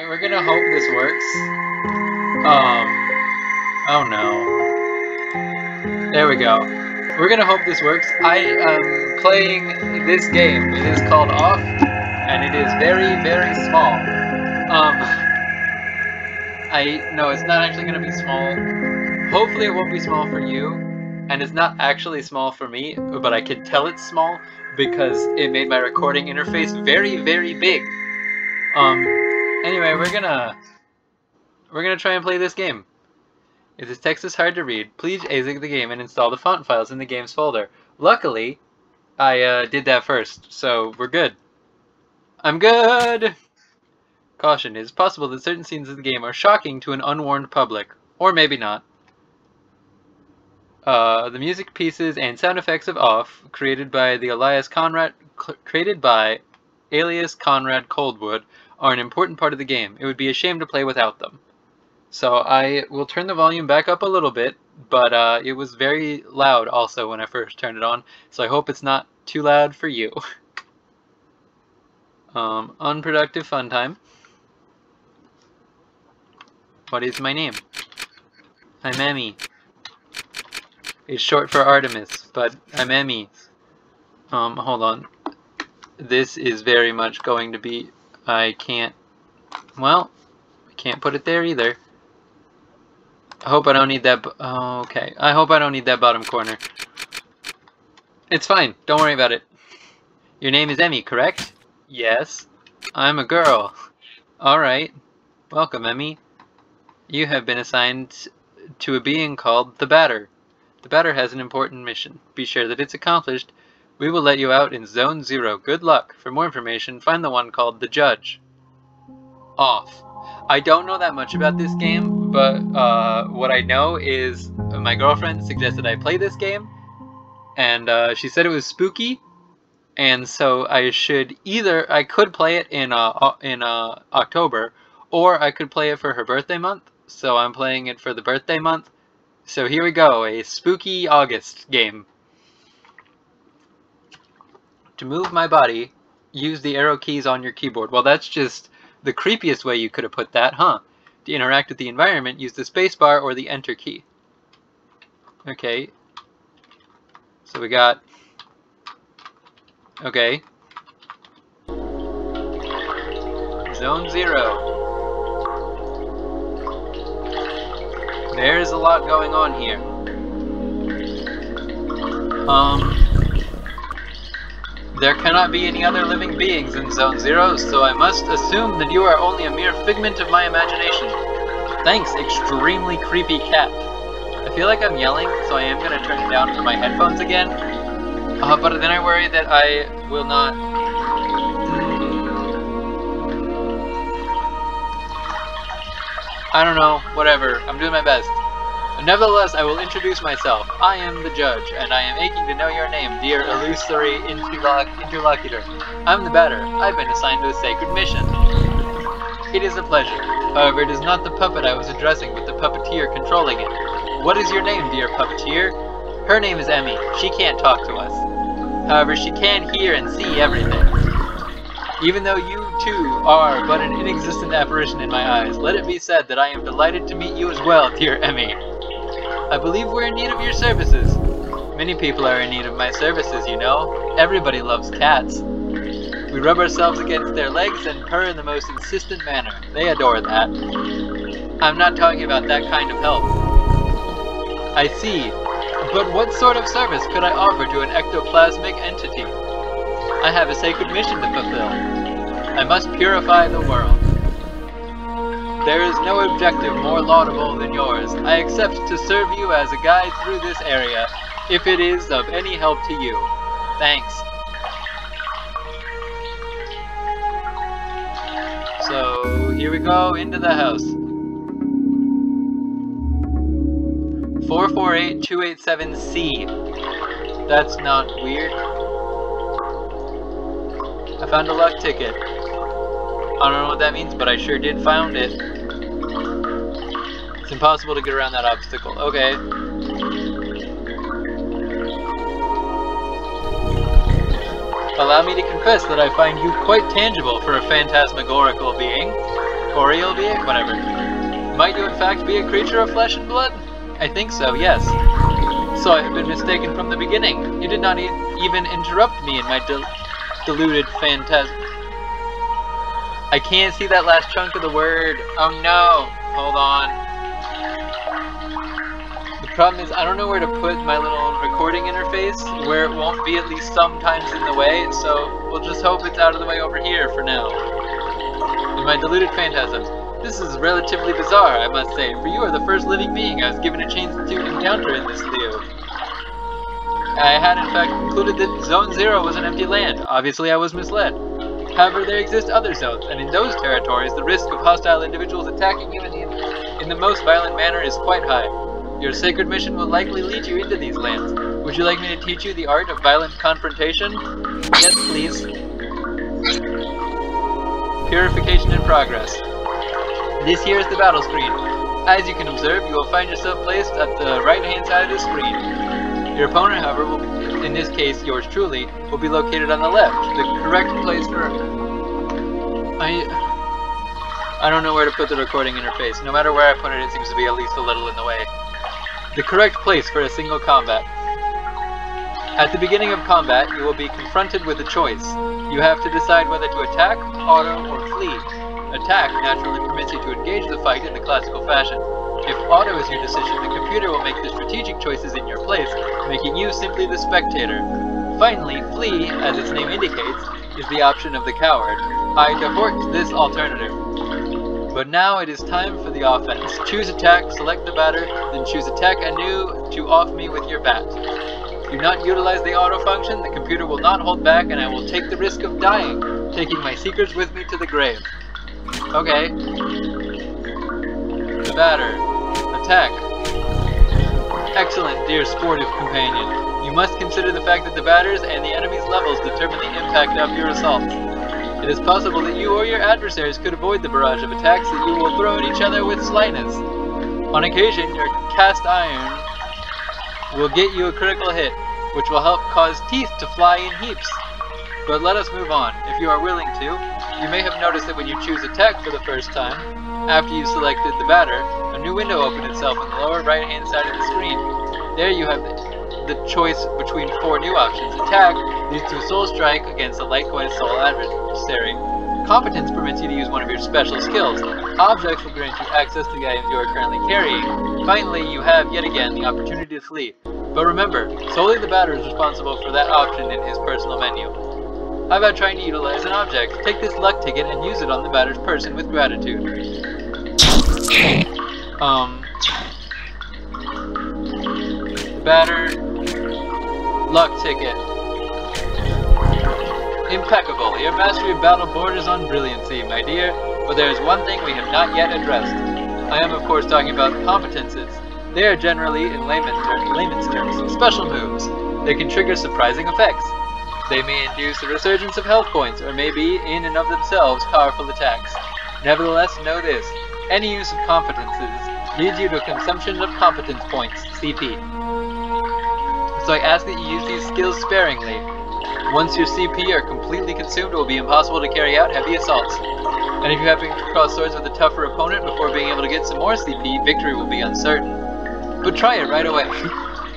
we're gonna hope this works. Oh no. There we go. We're gonna hope this works. I am playing this game. It is called Off, and it is very, very small. No, it's not actually gonna be small. Hopefully it won't be small for you, and it's not actually small for me, but I can tell it's small because it made my recording interface very, very big. Anyway, we're gonna try and play this game. If this text is hard to read, please exit the game and install the font files in the games folder. Luckily, I did that first, so we're good. I'm good! Caution, it is possible that certain scenes of the game are shocking to an unwarned public. Or maybe not. The music pieces and sound effects of Off, created by alias Conrad Coldwood, are an important part of the game. It would be a shame to play without them. So I will turn the volume back up a little bit, but it was very loud also when I first turned it on, so I hope it's not too loud for you. Unproductive fun time. What is my name? I'm Emmy. It's short for Artemis, but I'm Emmy. Hold on. This is very much going to be... I can't put it there either. I hope I don't need that... Oh, okay. I hope I don't need that bottom corner. It's fine. Don't worry about it. Your name is Emmy, correct? Yes. I'm a girl. Alright. Welcome, Emmy. You have been assigned to a being called the Batter. The Batter has an important mission. Be sure that it's accomplished. We will let you out in Zone 0. Good luck. For more information, find the one called the Judge. Off. I don't know that much about this game, but what I know is my girlfriend suggested I play this game, and she said it was spooky, and so I could play it in October, or I could play it for her birthday month. So I'm playing it for the birthday month. So here we go, a spooky August game. To move my body, use the arrow keys on your keyboard. Well, that's just the creepiest way you could have put that, huh? To interact with the environment, use the spacebar or the enter key. Okay. So we got... Okay. Zone 0. There's a lot going on here. There cannot be any other living beings in Zone 0, so I must assume that you are only a mere figment of my imagination. Thanks, extremely creepy cat. I feel like I'm yelling, so I am going to turn it down for my headphones again. But then I worry that I will not... I don't know, whatever, I'm doing my best. Nevertheless, I will introduce myself. I am the Judge, and I am aching to know your name, dear illusory interlocutor. I'm the Batter. I've been assigned to a sacred mission. It is a pleasure. However, it is not the puppet I was addressing, but the puppeteer controlling it. What is your name, dear puppeteer? Her name is Emmy. She can't talk to us. However, she can hear and see everything. Even though you, too, are but an inexistent apparition in my eyes, let it be said that I am delighted to meet you as well, dear Emmy. I believe we're in need of your services. Many people are in need of my services, you know. Everybody loves cats. We rub ourselves against their legs and purr in the most insistent manner. They adore that. I'm not talking about that kind of help. I see. But what sort of service could I offer to an ectoplasmic entity? I have a sacred mission to fulfill. I must purify the world. There is no objective more laudable than yours. I accept to serve you as a guide through this area, if it is of any help to you. Thanks. So, here we go, into the house. 448287C. That's not weird. I found a luck ticket. I don't know what that means, but I sure did found it. It's impossible to get around that obstacle. Okay. Allow me to confess that I find you quite tangible for a phantasmagorical being. corporeal being? Whatever. Might you in fact be a creature of flesh and blood? I think so, yes. So I have been mistaken from the beginning. You did not even interrupt me in my deluded phantasm. I can't see that last chunk of the word. Oh no! Hold on. The problem is I don't know where to put my little recording interface where it won't be at least sometimes in the way, so we'll just hope it's out of the way over here for now. In my deluded phantasms. This is relatively bizarre, I must say, for you are the first living being I was given a chance to encounter in this Leo. I had in fact concluded that Zone 0 was an empty land. Obviously I was misled. However, there exist other zones, and in those territories the risk of hostile individuals attacking you in the most violent manner is quite high. Your sacred mission will likely lead you into these lands. Would you like me to teach you the art of violent confrontation? Yes, please. Purification in progress. This here is the battle screen. As you can observe, you will find yourself placed at the right-hand side of the screen. Your opponent, however, will, in this case yours truly, will be located on the left. The correct place for... I don't know where to put the recording interface. No matter where I put it, it seems to be at least a little in the way. The correct place for a single combat. At the beginning of combat, you will be confronted with a choice. You have to decide whether to attack, auto, or flee. Attack naturally permits you to engage the fight in the classical fashion. If auto is your decision, the computer will make the strategic choices in your place, making you simply the spectator. Finally, flee, as its name indicates, is the option of the coward. I deport this alternative. But now it is time for the offense. Choose attack, select the batter, then choose attack anew to off me with your bat. Do not utilize the auto function, the computer will not hold back, and I will take the risk of dying, taking my seekers with me to the grave. Okay. The batter. Attack. Excellent, dear sportive companion. You must consider the fact that the batters and the enemy's levels determine the impact of your assaults. It is possible that you or your adversaries could avoid the barrage of attacks that you will throw at each other with slightness. On occasion, your cast iron will get you a critical hit, which will help cause teeth to fly in heaps. But let us move on. If you are willing to, you may have noticed that when you choose attack for the first time, after you've selected the batter, a new window opened itself in the lower right-hand side of the screen. There you have the choice between 4 new options. Attack leads to a soul strike against a likewise soul adversary. Competence permits you to use one of your special skills. Objects will grant you access to the items you are currently carrying. Finally, you have yet again the opportunity to flee. But remember, solely the batter is responsible for that option in his personal menu. How about trying to utilize an object? Take this luck ticket and use it on the batter's person with gratitude. The batter... Luck ticket. Impeccable. Your mastery of battle borders on brilliancy, my dear, but there is one thing we have not yet addressed. I am of course talking about competences. They are generally, in layman's terms, special moves. They can trigger surprising effects. They may induce a resurgence of health points, or may be, in and of themselves, powerful attacks. Nevertheless, know this. Any use of competences leads you to a consumption of competence points, CP. So I ask that you use these skills sparingly. Once your CP are completely consumed, it will be impossible to carry out heavy assaults. And if you happen to cross swords with a tougher opponent before being able to get some more CP, victory will be uncertain. But try it right away.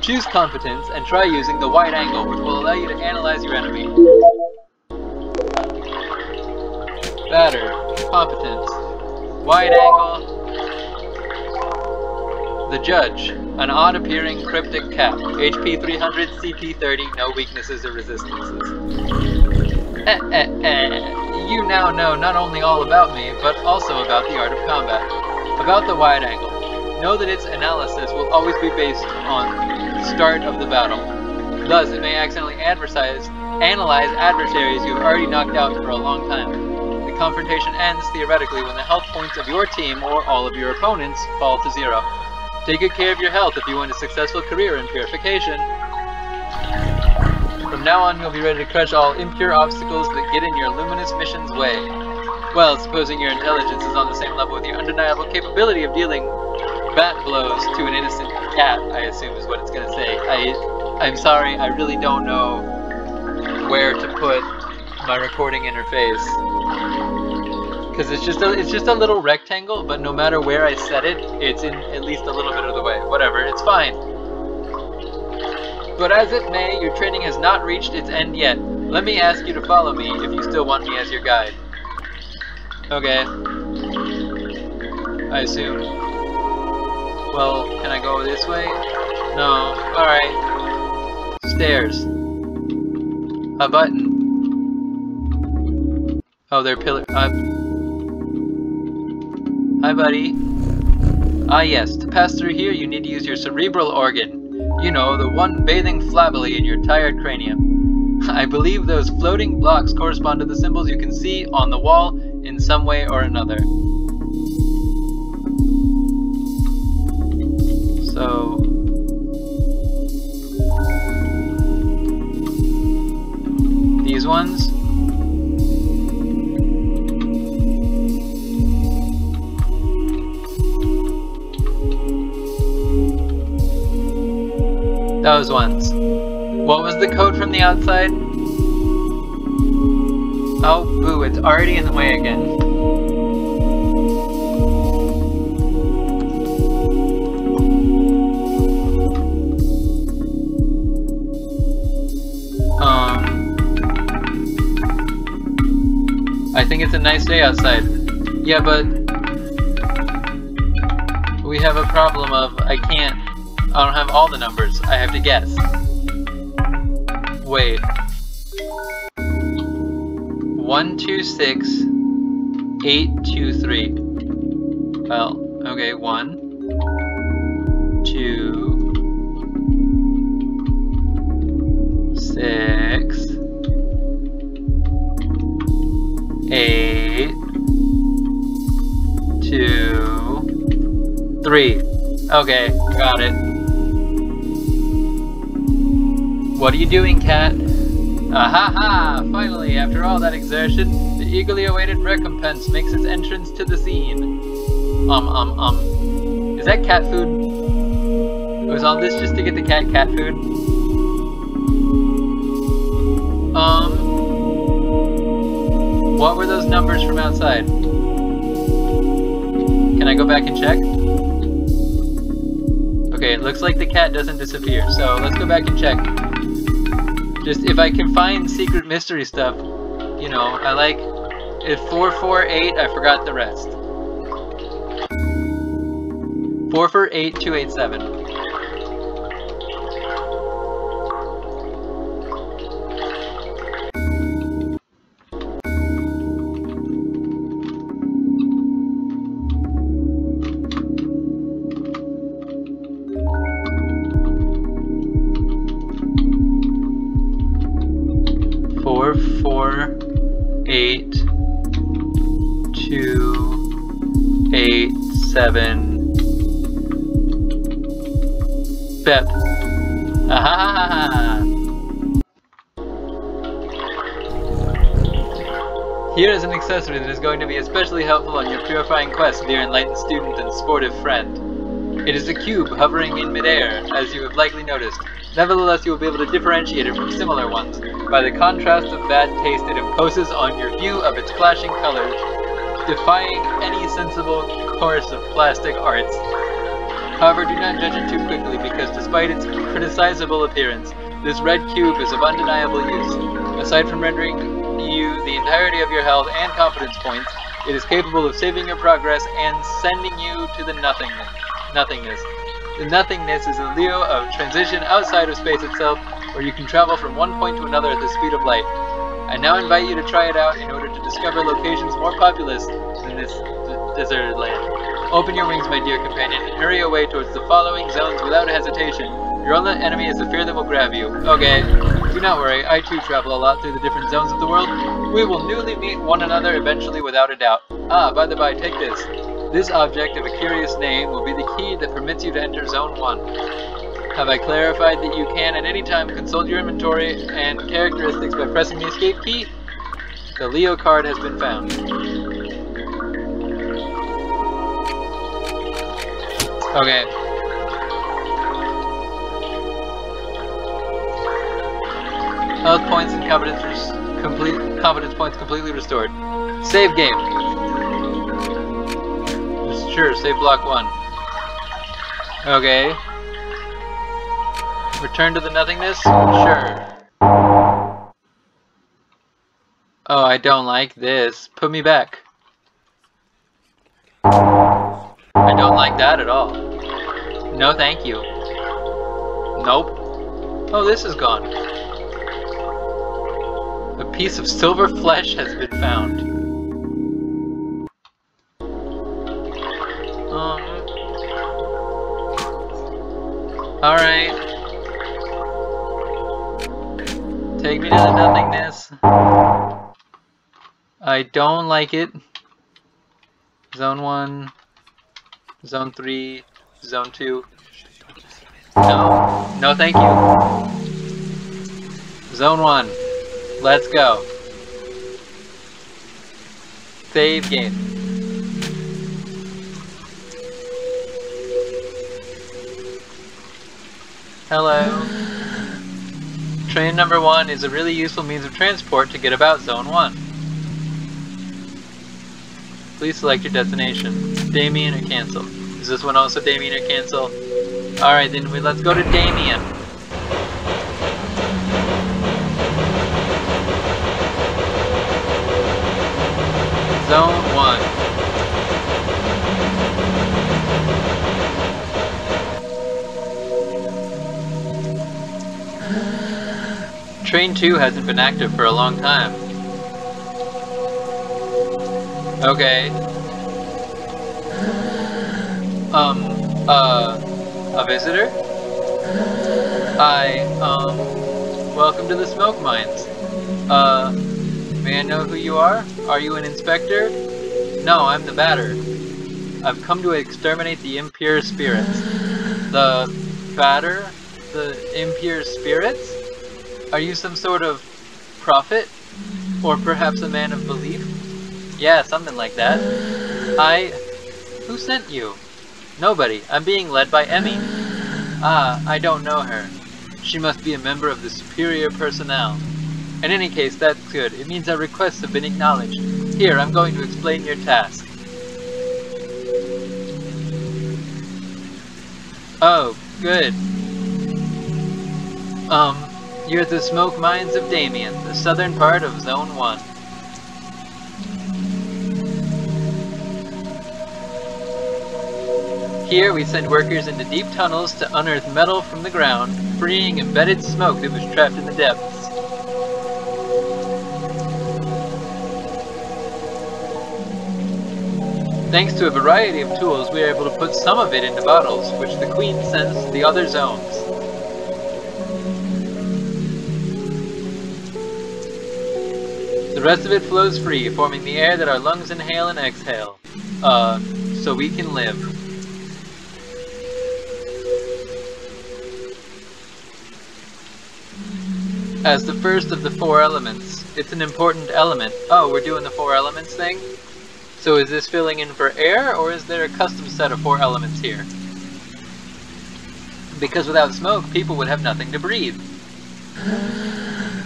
Choose competence and try using the wide angle, which will allow you to analyze your enemy. Batter. Competence. Wide angle. The Judge. An odd-appearing cryptic cap. HP 300, CP 30, no weaknesses or resistances. You now know not only all about me, but also about the art of combat. About the wide angle. Know that its analysis will always be based on start of the battle. Thus, it may accidentally analyze adversaries you have already knocked out for a long time. The confrontation ends, theoretically, when the health points of your team or all of your opponents fall to 0. Take good care of your health if you want a successful career in purification. From now on, you'll be ready to crush all impure obstacles that get in your luminous mission's way. Well, supposing your intelligence is on the same level with your undeniable capability of dealing bat blows to an innocent cat, I assume is what it's going to say. I'm sorry, I really don't know where to put my recording interface. Because it's just a little rectangle, but no matter where I set it, it's in at least a little bit of the way. Whatever, it's fine. But as it may, your training has not reached its end yet. Let me ask you to follow me if you still want me as your guide. Okay. I assume. Well, can I go this way? No. Alright. Stairs. A button. Oh, they're pillar. Hi, buddy. Ah, yes. To pass through here, you need to use your cerebral organ. You know, the one bathing flabbily in your tired cranium. I believe those floating blocks correspond to the symbols you can see on the wall in some way or another. So... these ones? Those ones. What was the code from the outside? Oh, boo, it's already in the way again. I think it's a nice day outside. Yeah, but we have a problem of I don't have all the numbers. I have to guess. Wait. 1, 2, 6, 8, 2, 3. Well, okay, 1, 2, 6, 8, 2, 3. Okay, got it. What are you doing, cat? Ahaha! Finally, after all that exertion, the eagerly awaited recompense makes its entrance to the scene. Is that cat food? Was all this just to get the cat food? What were those numbers from outside? Can I go back and check? Okay, it looks like the cat doesn't disappear, so let's go back and check. Just if I can find secret mystery stuff, you know, I like... If 448, I forgot the rest. 448 287. Pep. Ahahaha! Here is an accessory that is going to be especially helpful on your purifying quest, dear enlightened student and sportive friend. It is a cube hovering in midair, as you have likely noticed. Nevertheless, you will be able to differentiate it from similar ones by the contrast of bad taste it imposes on your view of its flashing colors, defying any sensible course of plastic arts. However, do not judge it too quickly, because despite its criticizable appearance, this red cube is of undeniable use. Aside from rendering you the entirety of your health and competence points, it is capable of saving your progress and sending you to the nothingness. The nothingness is a Leo of transition outside of space itself, where you can travel from one point to another at the speed of light. I now invite you to try it out in order to discover locations more populous than this deserted land. Open your wings, my dear companion, and hurry away towards the following zones without hesitation. Your only enemy is the fear that will grab you. Okay, do not worry, I too travel a lot through the different zones of the world. We will newly meet one another eventually without a doubt. Ah, by the by, take this. This object of a curious name will be the key that permits you to enter Zone 1. Have I clarified that you can at any time consult your inventory and characteristics by pressing the escape key? The Leo card has been found. Okay. Health points and competence points completely restored. Save game. Sure, save block 1. Okay. Return to the nothingness? Sure. Oh, I don't like this. Put me back. I don't like that at all. No, thank you. Nope. Oh, this is gone. A piece of silver flesh has been found. Alright. Take me to the nothingness. I don't like it. Zone 1. Zone 3. Zone 2. No. No, thank you. Zone 1. Let's go. Save game. Hello. Train number 1 is a really useful means of transport to get about Zone 1. Please select your destination. Damien or cancel. Is this one also Damien or cancel? Alright, then let's go to Damien. Zone 1. Train 2 hasn't been active for a long time. Okay. A visitor? Welcome to the smoke mines. May I know who you are? Are you an inspector? No, I'm the Batter. I've come to exterminate the impure spirits. The Batter? The impure spirits? Are you some sort of prophet? Or perhaps a man of belief? Yeah, something like that. Who sent you? Nobody. I'm being led by Emmy. Ah, I don't know her. She must be a member of the superior personnel. In any case, that's good. It means our requests have been acknowledged. Here, I'm going to explain your task. Oh, good. You're at the smoke mines of Damien, the southern part of Zone 1. Here we send workers into deep tunnels to unearth metal from the ground, freeing embedded smoke that was trapped in the depths. Thanks to a variety of tools, we are able to put some of it into bottles, which the Queen sends to the other zones. The rest of it flows free, forming the air that our lungs inhale and exhale. So we can live. As the first of the 4 elements, it's an important element. Oh, we're doing the 4 elements thing? So is this filling in for air, or is there a custom set of 4 elements here? Because without smoke, people would have nothing to breathe.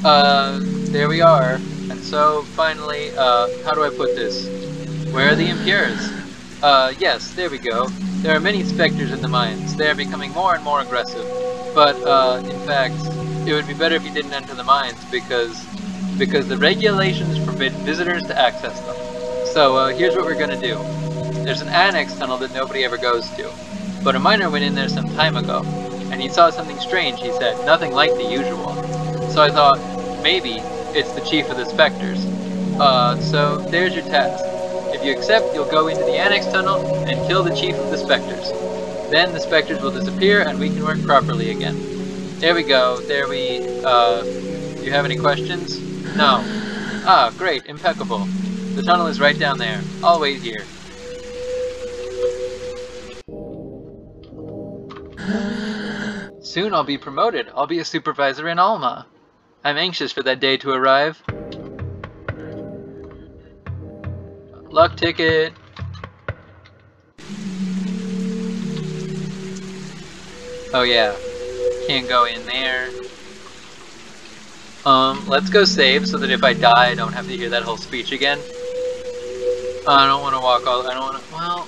There we are. And so, finally, how do I put this? Where are the impures? Yes, there we go. There are many specters in the mines. They are becoming more and more aggressive. But, in fact, it would be better if you didn't enter the mines because the regulations forbid visitors to access them. So here's what we're gonna do. There's an annex tunnel that nobody ever goes to, but a miner went in there some time ago, and he saw something strange, he said, nothing like the usual. So I thought, maybe it's the chief of the specters. So there's your task. If you accept, you'll go into the annex tunnel and kill the chief of the specters. Then the specters will disappear and we can work properly again. There we go. There we, do you have any questions? No. Ah, great. Impeccable. The tunnel is right down there. I'll wait here. Soon I'll be promoted. I'll be a supervisor in Alma. I'm anxious for that day to arrive. Luck ticket. Oh yeah. Can't go in there. Let's go save so that if I die I don't have to hear that whole speech again. I don't want to walk all, I don't want to, well,